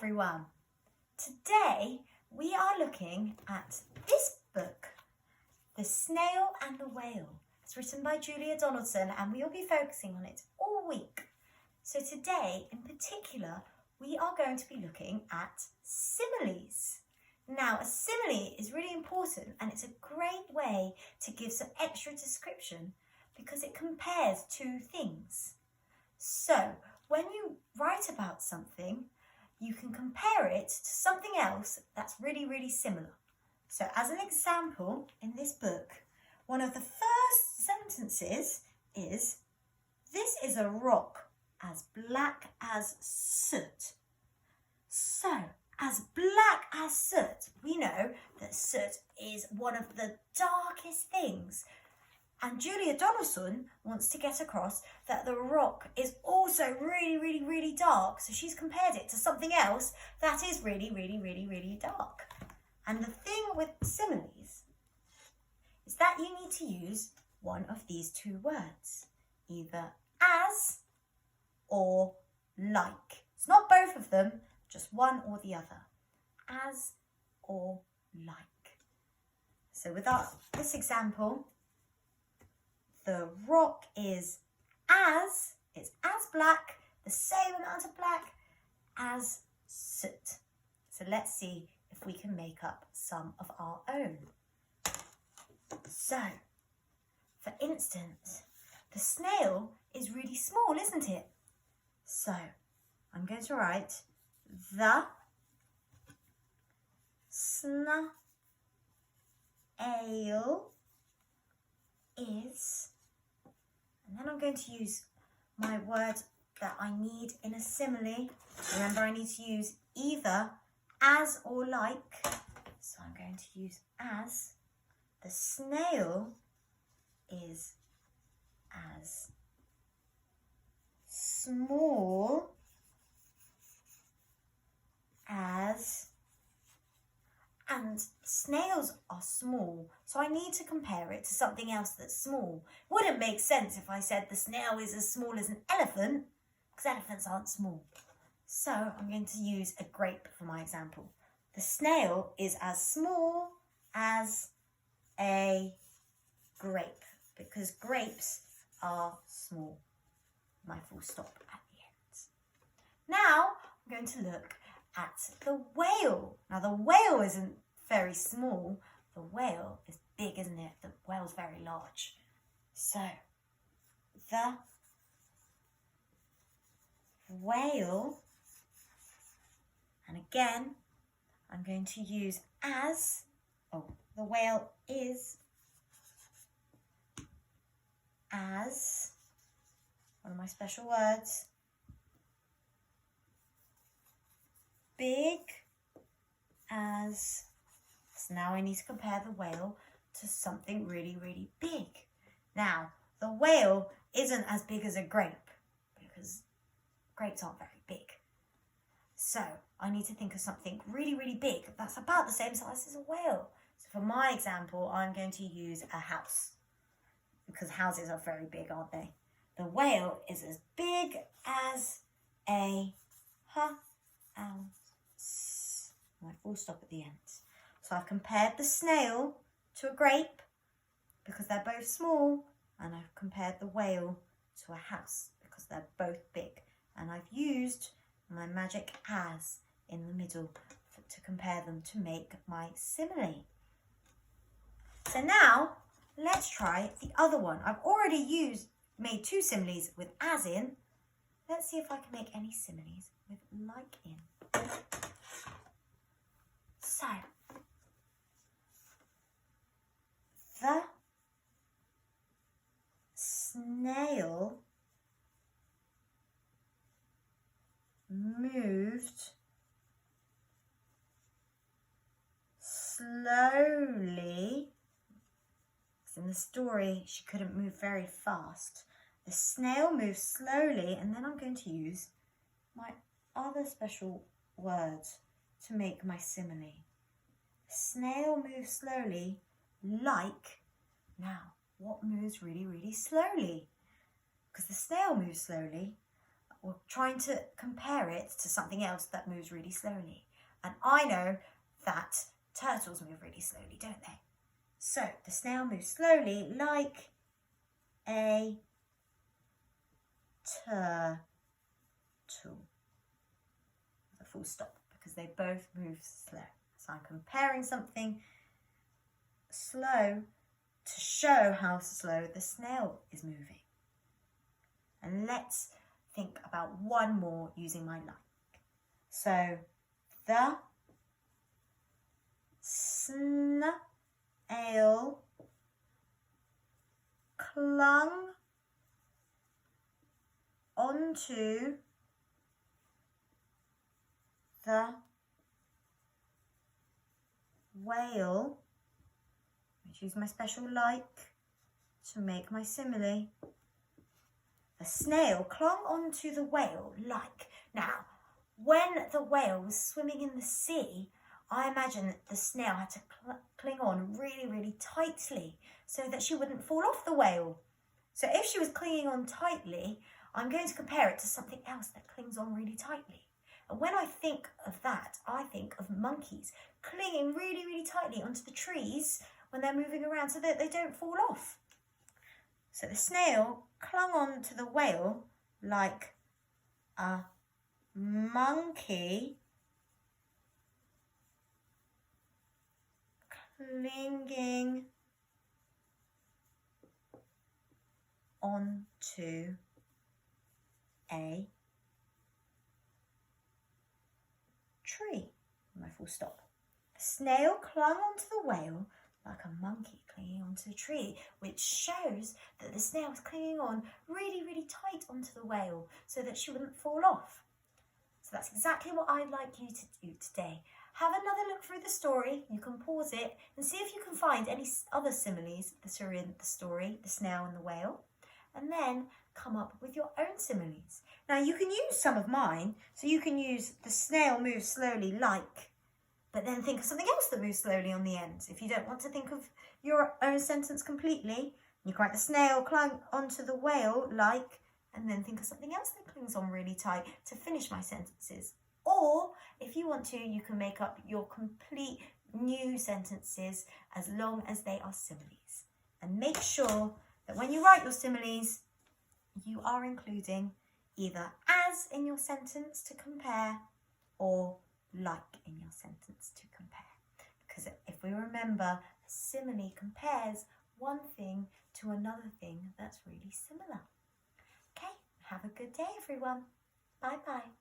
everyone. Today we are looking at this book, The Snail and the Whale. It's written by Julia Donaldson and we will be focusing on it all week. So today in particular we are going to be looking at similes. Now a simile is really important and it's a great way to give some extra description because it compares two things. So when you write about something, you can compare it to something else that's really, really similar. So as an example, in this book, one of the first sentences is, "This is a rock as black as soot." So, as black as soot, we know that soot is one of the darkest things. And Julia Donaldson wants to get across that the rock is also really, really, really dark. So she's compared it to something else that is really, really, really, really dark. And the thing with similes is that you need to use one of these two words, either as or like. It's not both of them, just one or the other. As or like. So with this example, the rock is as black, the same amount of black as soot. So let's see if we can make up some of our own. So, for instance, the snail is really small, isn't it? So, I'm going to write the snail is, and then I'm going to use my word that I need in a simile. Remember, I need to use either as or like. So I'm going to use as. The snail is as small as, and snails are small, so I need to compare it to something else that's small. Wouldn't make sense if I said the snail is as small as an elephant, because elephants aren't small. So I'm going to use a grape for my example. The snail is as small as a grape, because grapes are small. My full stop at the end. Now I'm going to look at the whale. Now the whale isn't very small. The whale is big, isn't it? The whale's very large. So the whale, and again I'm going to use as. The whale is as, one of my special words, big as. So now I need to compare the whale to something really, really big. Now, the whale isn't as big as a grape because grapes aren't very big. So I need to think of something really, really big that's about the same size as a whale. So for my example, I'm going to use a house because houses are very big, aren't they? The whale is as big as a house. My full stop at the end. So I've compared the snail to a grape because they're both small, and I've compared the whale to a house because they're both big. And I've used my magic as in the middle to compare them to make my simile. So now let's try the other one. I've already made two similes with as in. Let's see if I can make any similes with like in. So, the snail moved slowly. In the story, she couldn't move very fast. The snail moved slowly, and then I'm going to use my other special word to make my simile. Snail moves slowly like. Now, what moves really, really slowly? Because the snail moves slowly, or trying to compare it to something else that moves really slowly. And I know that turtles move really slowly, don't they? So the snail moves slowly like a turtle. With a full stop, because they both move slow. So I'm comparing something slow to show how slow the snail is moving. And let's think about one more using my like. So the snail clung onto the whale. I choose my special like to make my simile. The snail clung onto the whale like. Now, when the whale was swimming in the sea, I imagine that the snail had to cling on really, really tightly so that she wouldn't fall off the whale. So if she was clinging on tightly, I'm going to compare it to something else that clings on really tightly. And when I think of that, I think of monkeys clinging really, really tightly onto the trees when they're moving around so that they don't fall off. So the snail clung on to the whale like a monkey clinging onto a tree. My full stop. The snail clung onto the whale like a monkey clinging onto a tree, which shows that the snail was clinging on really, really tight onto the whale so that she wouldn't fall off. So that's exactly what I'd like you to do today. Have another look through the story. You can pause it and see if you can find any other similes that are in the story, the snail and the whale, and then come up with your own similes. Now you can use some of mine, so you can use the snail moves slowly like, but then think of something else that moves slowly on the end. If you don't want to think of your own sentence completely, you can write the snail clung onto the whale like, and then think of something else that clings on really tight to finish my sentences. Or if you want to, you can make up your complete new sentences as long as they are similes. And make sure that when you write your similes, you are including either as in your sentence to compare or like in your sentence to compare. Because if we remember, a simile compares one thing to another thing that's really similar. Okay, have a good day everyone. Bye bye.